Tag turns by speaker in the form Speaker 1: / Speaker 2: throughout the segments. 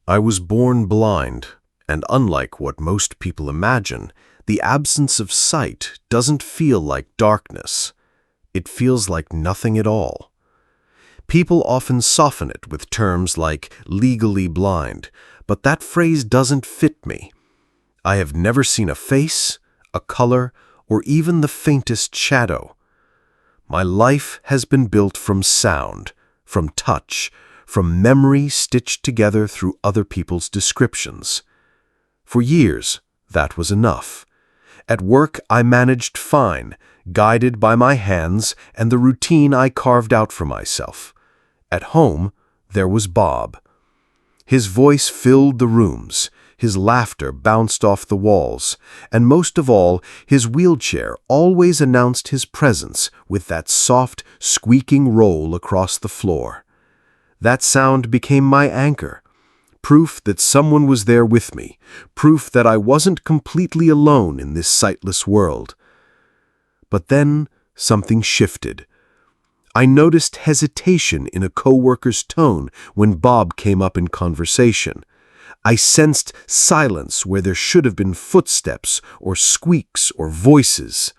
Speaker 1: I was born blind, and unlike what most people imagine, the absence of sight doesn't feel like darkness. It feels like nothing at all. People often soften it with terms like legally blind, but that phrase doesn't fit me. I have never seen a face, a color, or even the faintest shadow. My life has been built from sound, from touch, from memory stitched together through other people's descriptions. For years, that was enough. At work, I managed fine, guided by my hands and the routine I carved out for myself. At home, there was Bob. His voice filled the rooms, his laughter bounced off the walls, and most of all, his wheelchair always announced his presence with that soft, squeaking roll across the floor. That sound became my anchor, proof that someone was there with me, proof that I wasn't completely alone in this sightless world. But then something shifted. I noticed hesitation in a coworker's tone when Bob came up in conversation. I sensed silence where there should have been footsteps or squeaks or voices.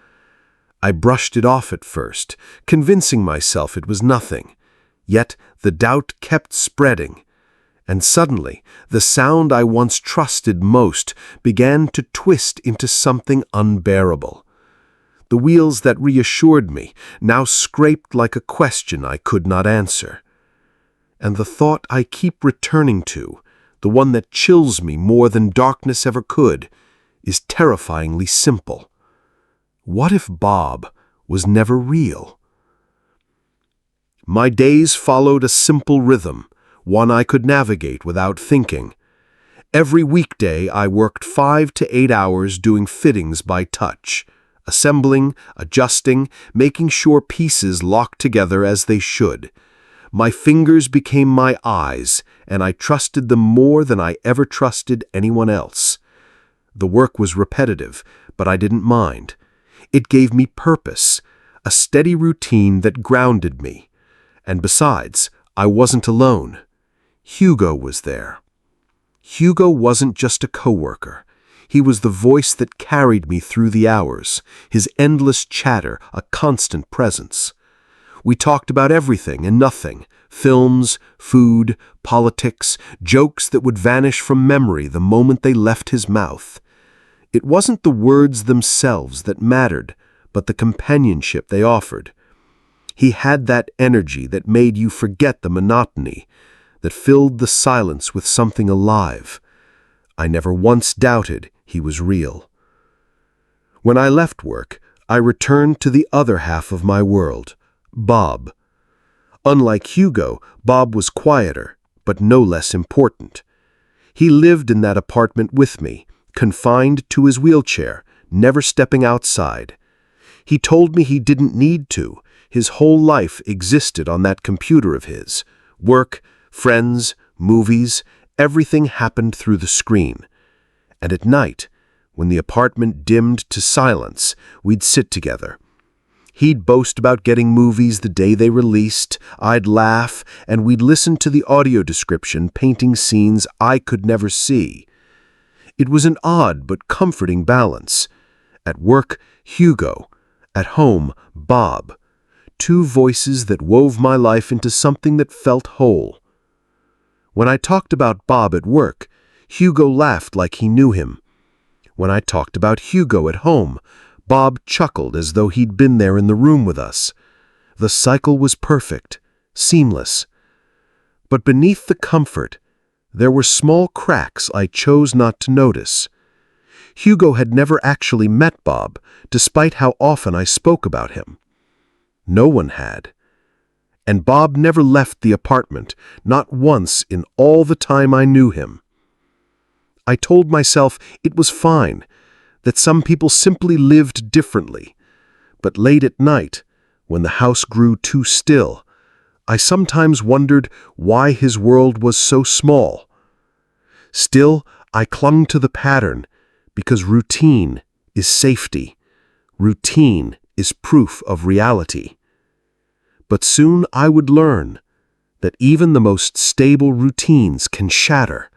Speaker 1: I brushed it off at first, convincing myself it was nothing. Yet the doubt kept spreading, and suddenly the sound I once trusted most began to twist into something unbearable. The wheels that reassured me now scraped like a question I could not answer. And the thought I keep returning to, the one that chills me more than darkness ever could, is terrifyingly simple. What if Bob was never real? My days followed a simple rhythm, one I could navigate without thinking. Every weekday I worked 5 to 8 hours doing fittings by touch, assembling, adjusting, making sure pieces locked together as they should. My fingers became my eyes, and I trusted them more than I ever trusted anyone else. The work was repetitive, but I didn't mind. It gave me purpose, a steady routine that grounded me. And besides, I wasn't alone. Hugo was there. Hugo wasn't just a coworker. He was the voice that carried me through the hours, his endless chatter a constant presence. We talked about everything and nothing, films, food, politics, jokes that would vanish from memory the moment they left his mouth. It wasn't the words themselves that mattered, but the companionship they offered. He had that energy that made you forget the monotony, that filled the silence with something alive. I never once doubted he was real. When I left work, I returned to the other half of my world, Bob. Unlike Hugo, Bob was quieter, but no less important. He lived in that apartment with me, confined to his wheelchair, never stepping outside. He told me he didn't need to. His whole life existed on that computer of his. Work, friends, movies, everything happened through the screen. And at night, when the apartment dimmed to silence, we'd sit together. He'd boast about getting movies the day they released, I'd laugh, and we'd listen to the audio description painting scenes I could never see. It was an odd but comforting balance. At work, Hugo. At home, Bob. Two voices that wove my life into something that felt whole. When I talked about Bob at work, Hugo laughed like he knew him. When I talked about Hugo at home, Bob chuckled as though he'd been there in the room with us. The cycle was perfect, seamless. But beneath the comfort, there were small cracks I chose not to notice. Hugo had never actually met Bob, despite how often I spoke about him. No one had. And Bob never left the apartment, not once in all the time I knew him. I told myself it was fine, that some people simply lived differently. But late at night, when the house grew too still, I sometimes wondered why his world was so small. Still, I clung to the pattern, because routine is safety. Routine is proof of reality. But soon I would learn that even the most stable routines can shatter,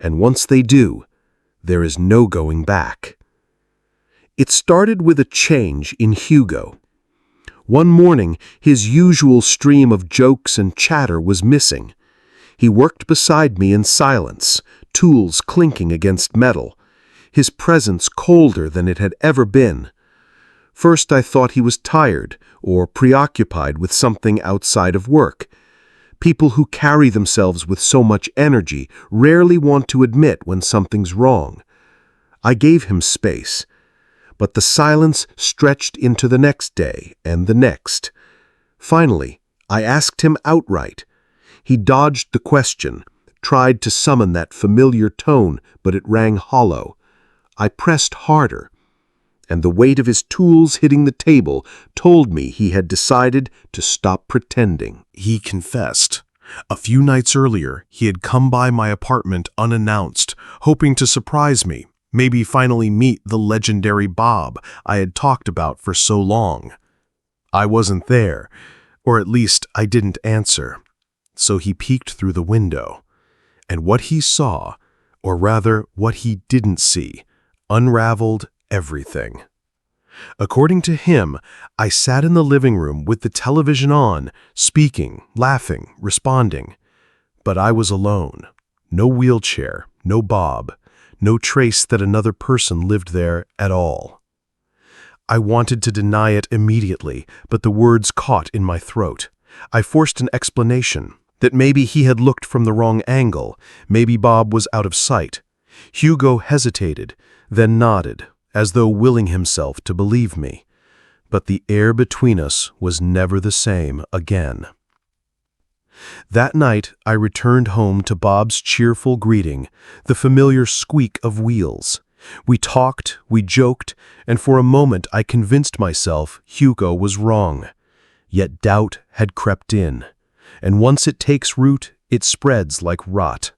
Speaker 1: and once they do, there is no going back. It started with a change in Hugo. One morning, his usual stream of jokes and chatter was missing. He worked beside me in silence, tools clinking against metal, his presence colder than it had ever been. First, I thought he was tired or preoccupied with something outside of work. People who carry themselves with so much energy rarely want to admit when something's wrong. I gave him space, but the silence stretched into the next day and the next. Finally, I asked him outright. He dodged the question, tried to summon that familiar tone, but it rang hollow. I pressed harder, and the weight of his tools hitting the table told me he had decided to stop pretending.
Speaker 2: He confessed. A few nights earlier, he had come by my apartment unannounced, hoping to surprise me, maybe finally meet the legendary Bob I had talked about for so long. I wasn't there, or at least I didn't answer. So he peeked through the window, and what he saw, or rather what he didn't see, unraveled everything. According to him, I sat in the living room with the television on, speaking, laughing, responding. But I was alone. No wheelchair, no Bob, no trace that another person lived there at all. I wanted to deny it immediately, but the words caught in my throat. I forced an explanation, that maybe he had looked from the wrong angle, maybe Bob was out of sight. Hugo hesitated, then nodded, as though willing himself to believe me. But the air between us was never the same again. That night, I returned home to Bob's cheerful greeting, the familiar squeak of wheels. We talked, we joked, and for a moment I convinced myself Hugo was wrong. Yet doubt had crept in, and once it takes root, it spreads like rot.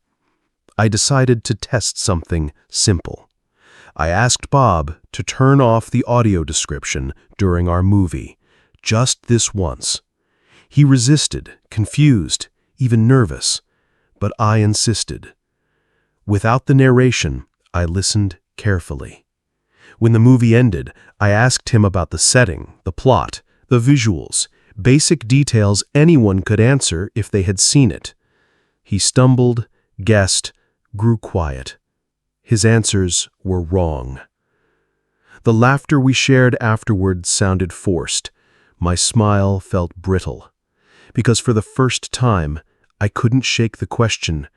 Speaker 2: I decided to test something simple. I asked Bob to turn off the audio description during our movie, just this once. He resisted, confused, even nervous, but I insisted. Without the narration, I listened carefully. When the movie ended, I asked him about the setting, the plot, the visuals, basic details anyone could answer if they had seen it. He stumbled, guessed, grew quiet. His answers were wrong. The laughter we shared afterward sounded forced. My smile felt brittle. Because for the first time, I couldn't shake the question,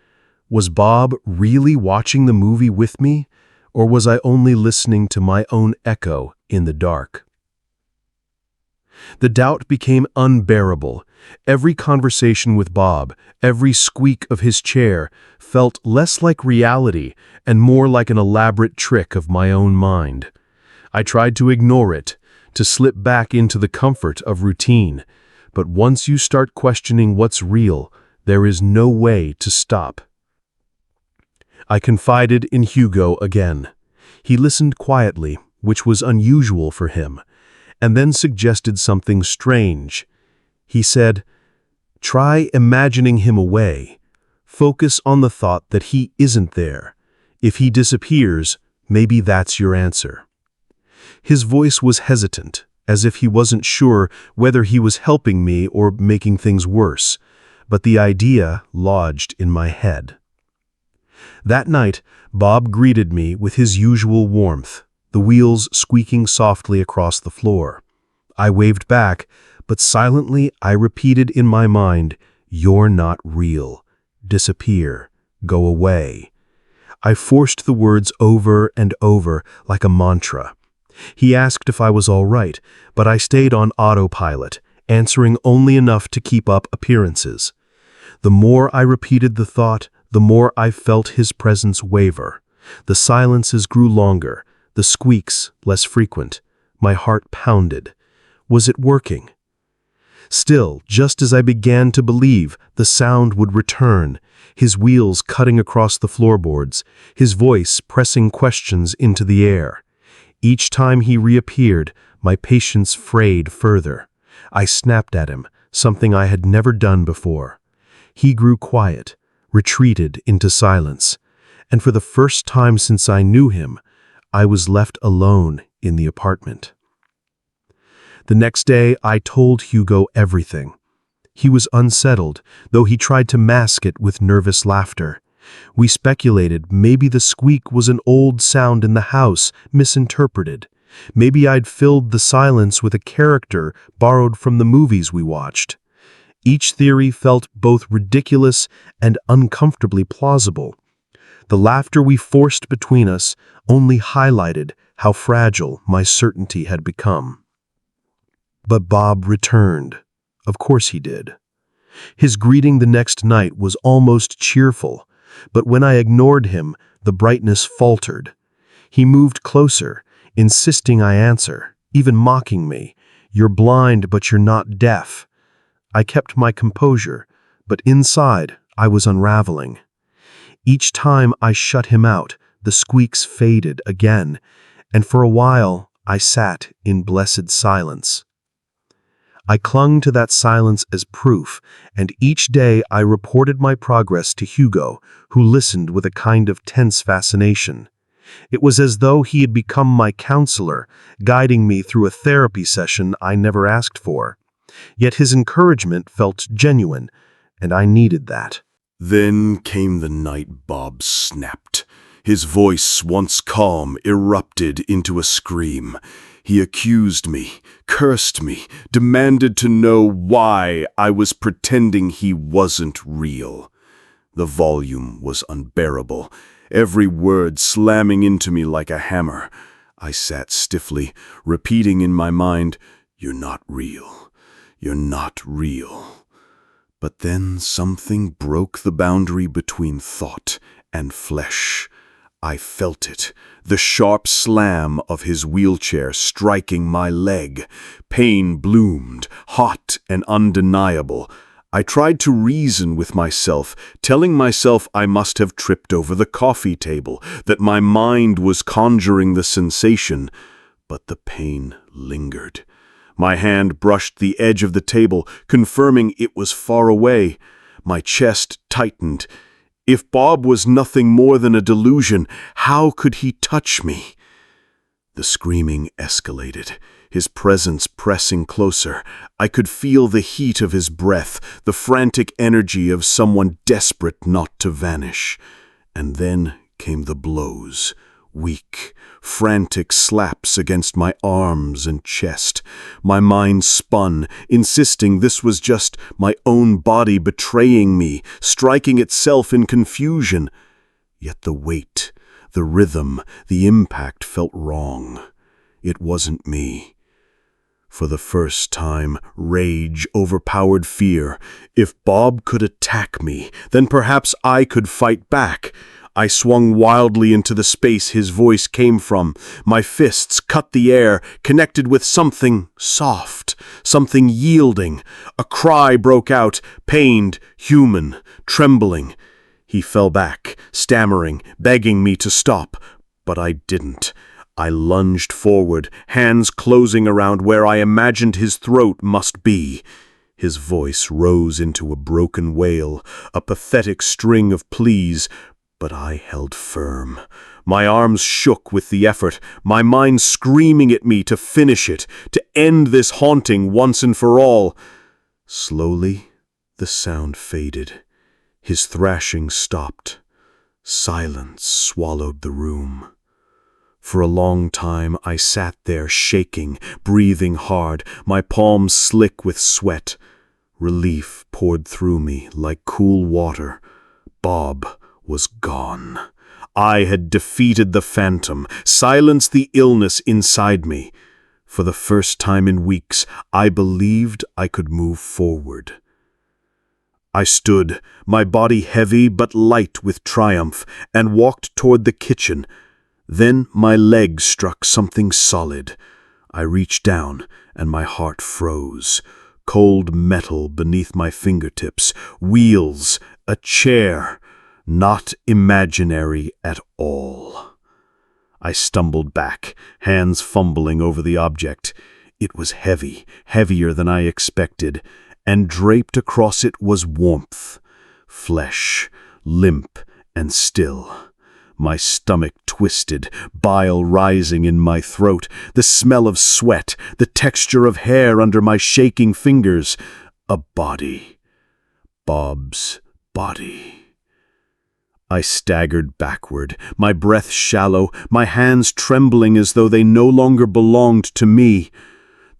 Speaker 2: was Bob really watching the movie with me, or was I only listening to my own echo in the dark? The doubt became unbearable. Every conversation with Bob, every squeak of his chair, felt less like reality and more like an elaborate trick of my own mind. I tried to ignore it, to slip back into the comfort of routine. But once you start questioning what's real, there is no way to stop. I confided in Hugo again. He listened quietly, which was unusual for him, and then suggested something strange. He said, "Try imagining him away. Focus on the thought that he isn't there. If he disappears, maybe that's your answer." His voice was hesitant, as if he wasn't sure whether he was helping me or making things worse, but the idea lodged in my head. That night, Bob greeted me with his usual warmth, the wheels squeaking softly across the floor. I waved back, but silently I repeated in my mind, "You're not real. Disappear. Go away." I forced the words over and over like a mantra. He asked if I was all right, but I stayed on autopilot, answering only enough to keep up appearances. The more I repeated the thought, the more I felt his presence waver. The silences grew longer, the squeaks less frequent. My heart pounded. Was it working? Still, just as I began to believe, the sound would return, his wheels cutting across the floorboards, his voice pressing questions into the air. Each time he reappeared, my patience frayed further. I snapped at him, something I had never done before. He grew quiet, retreated into silence, and for the first time since I knew him, I was left alone in the apartment. The next day, I told Hugo everything. He was unsettled, though he tried to mask it with nervous laughter. We speculated maybe the squeak was an old sound in the house, misinterpreted. Maybe I'd filled the silence with a character borrowed from the movies we watched. Each theory felt both ridiculous and uncomfortably plausible. The laughter we forced between us only highlighted how fragile my certainty had become. But Bob returned. Of course he did. His greeting the next night was almost cheerful, but when I ignored him, the brightness faltered. He moved closer, insisting I answer, even mocking me. "You're blind, but you're not deaf." I kept my composure, but inside I was unraveling. Each time I shut him out, the squeaks faded again, and for a while I sat in blessed silence. I clung to that silence as proof, and each day I reported my progress to Hugo, who listened with a kind of tense fascination. It was as though he had become my counselor, guiding me through a therapy session I never asked for. Yet his encouragement felt genuine, and I needed that.
Speaker 1: Then came the night Bob snapped. His voice, once calm, erupted into a scream. He accused me, cursed me, demanded to know why I was pretending he wasn't real. The volume was unbearable, every word slamming into me like a hammer. I sat stiffly, repeating in my mind, "You're not real. You're not real." But then something broke the boundary between thought and flesh. I felt it, the sharp slam of his wheelchair striking my leg. Pain bloomed, hot and undeniable. I tried to reason with myself, telling myself I must have tripped over the coffee table, that my mind was conjuring the sensation. But the pain lingered. My hand brushed the edge of the table, confirming it was far away. My chest tightened. If Bob was nothing more than a delusion, how could he touch me? The screaming escalated, his presence pressing closer. I could feel the heat of his breath, the frantic energy of someone desperate not to vanish. And then came the blows, weak, frantic slaps against my arms and chest. My mind spun, insisting this was just my own body betraying me, striking itself in confusion. Yet the weight, the rhythm, the impact felt wrong. It wasn't me. For the first time, rage overpowered fear. If Bob could attack me, then perhaps I could fight back. I swung wildly into the space his voice came from. My fists cut the air, connected with something soft, something yielding. A cry broke out, pained, human, trembling. He fell back, stammering, begging me to stop, but I didn't. I lunged forward, hands closing around where I imagined his throat must be. His voice rose into a broken wail, a pathetic string of pleas, but I held firm. My arms shook with the effort, my mind screaming at me to finish it, to end this haunting once and for all. Slowly, the sound faded. His thrashing stopped. Silence swallowed the room. For a long time, I sat there shaking, breathing hard, my palms slick with sweat. Relief poured through me like cool water. Bob was gone. I had defeated the phantom, silenced the illness inside me. For the first time in weeks, I believed I could move forward. I stood, my body heavy but light with triumph, and walked toward the kitchen. Then my leg struck something solid. I reached down, and my heart froze. Cold metal beneath my fingertips, wheels, a chair. Not imaginary at all. I stumbled back, hands fumbling over the object. It was heavy, heavier than I expected, and draped across it was warmth, flesh, limp and still. My stomach twisted, bile rising in my throat, the smell of sweat, the texture of hair under my shaking fingers. A body. Bob's body. I staggered backward, my breath shallow, my hands trembling as though they no longer belonged to me.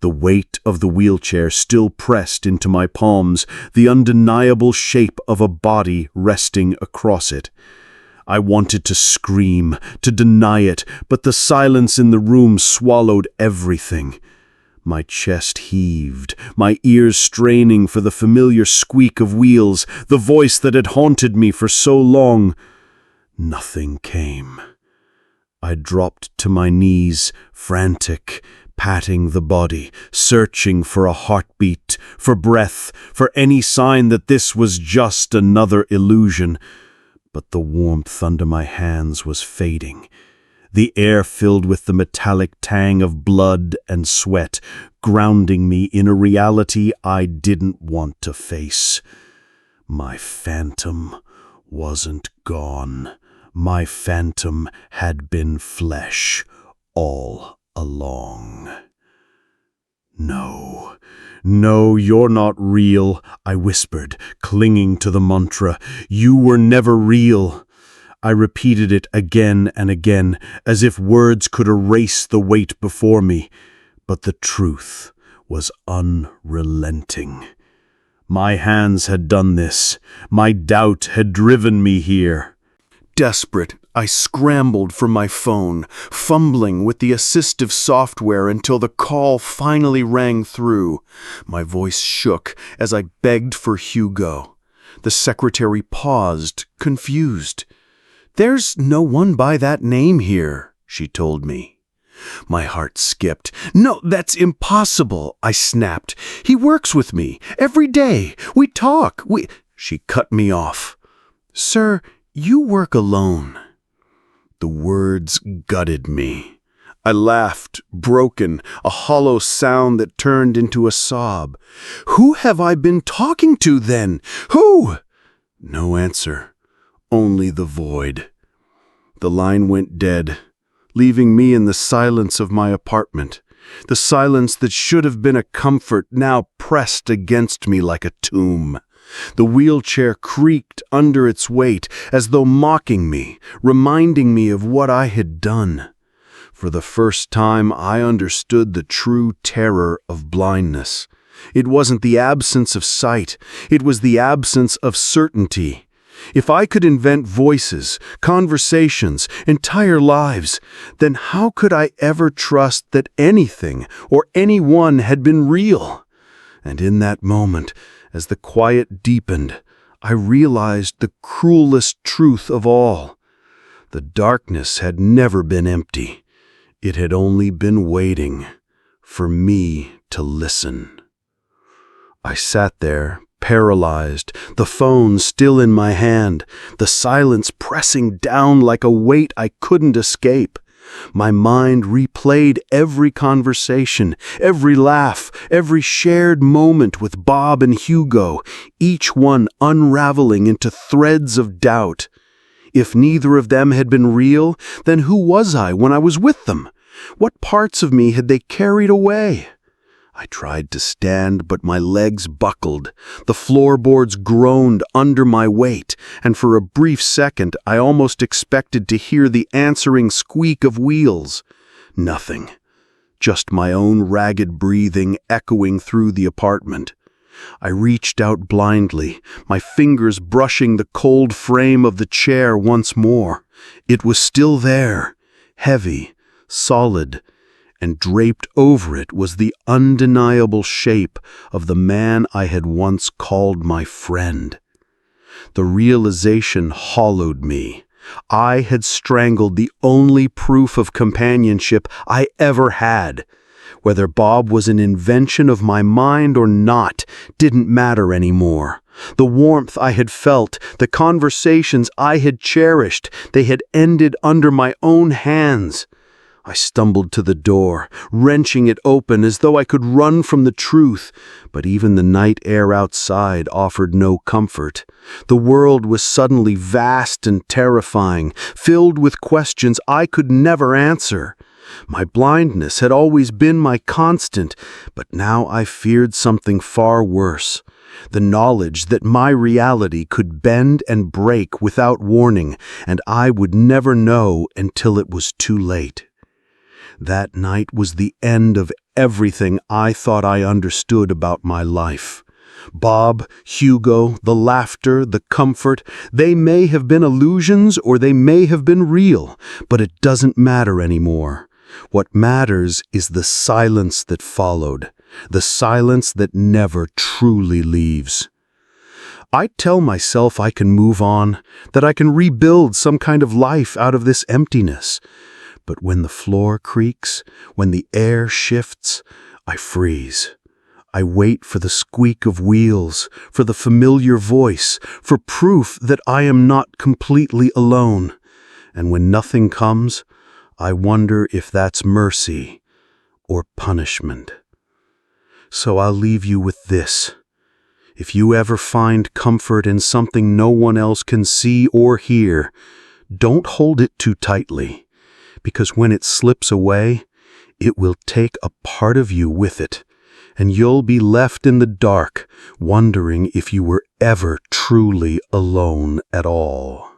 Speaker 1: The weight of the wheelchair still pressed into my palms, the undeniable shape of a body resting across it. I wanted to scream, to deny it, but the silence in the room swallowed everything. My chest heaved, my ears straining for the familiar squeak of wheels, the voice that had haunted me for so long. Nothing came. I dropped to my knees, frantic, patting the body, searching for a heartbeat, for breath, for any sign that this was just another illusion. But the warmth under my hands was fading. The air filled with the metallic tang of blood and sweat, grounding me in a reality I didn't want to face. My phantom wasn't gone. My phantom had been flesh all along. No, you're not real, I whispered, clinging to the mantra. You were never real. I repeated it again and again, as if words could erase the weight before me. But the truth was unrelenting. My hands had done this. My doubt had driven me here. Desperate, I scrambled for my phone, fumbling with the assistive software until the call finally rang through. My voice shook as I begged for Hugo. The secretary paused, confused. "There's no one by that name here," she told me. My heart skipped. "No, that's impossible," I snapped. "He works with me every day. We talk. She cut me off. "Sir, you work alone." The words gutted me. I laughed, broken, a hollow sound that turned into a sob. "Who have I been talking to then? Who?" No answer, only the void. The line went dead, leaving me in the silence of my apartment. The silence that should have been a comfort now pressed against me like a tomb. The wheelchair creaked under its weight, as though mocking me, reminding me of what I had done. For the first time, I understood the true terror of blindness. It wasn't the absence of sight, it was the absence of certainty. If I could invent voices, conversations, entire lives, then how could I ever trust that anything or anyone had been real? And in that moment, as the quiet deepened, I realized the cruelest truth of all. The darkness had never been empty. It had only been waiting for me to listen. I sat there, paralyzed, the phone still in my hand, the silence pressing down like a weight I couldn't escape. My mind replayed every conversation, every laugh, every shared moment with Bob and Hugo, each one unraveling into threads of doubt. If neither of them had been real, then who was I when I was with them? What parts of me had they carried away? I tried to stand, but my legs buckled. The floorboards groaned under my weight, and for a brief second I almost expected to hear the answering squeak of wheels. Nothing. Just my own ragged breathing echoing through the apartment. I reached out blindly, my fingers brushing the cold frame of the chair once more. It was still there, heavy, solid, and draped over it was the undeniable shape of the man I had once called my friend. The realization hollowed me. I had strangled the only proof of companionship I ever had. Whether Bob was an invention of my mind or not didn't matter anymore. The warmth I had felt, the conversations I had cherished, they had ended under my own hands. I stumbled to the door, wrenching it open as though I could run from the truth, but even the night air outside offered no comfort. The world was suddenly vast and terrifying, filled with questions I could never answer. My blindness had always been my constant, but now I feared something far worse. The knowledge that my reality could bend and break without warning, and I would never know until it was too late. That night was the end of everything I thought I understood about my life. Bob, Hugo, the laughter, the comfort, they may have been illusions or they may have been real, but it doesn't matter anymore. What matters is the silence that followed, the silence that never truly leaves. I tell myself I can move on, that I can rebuild some kind of life out of this emptiness. But when the floor creaks, when the air shifts, I freeze. I wait for the squeak of wheels, for the familiar voice, for proof that I am not completely alone. And when nothing comes, I wonder if that's mercy or punishment. So I'll leave you with this. If you ever find comfort in something no one else can see or hear, don't hold it too tightly. Because when it slips away, it will take a part of you with it, and you'll be left in the dark, wondering if you were ever truly alone at all.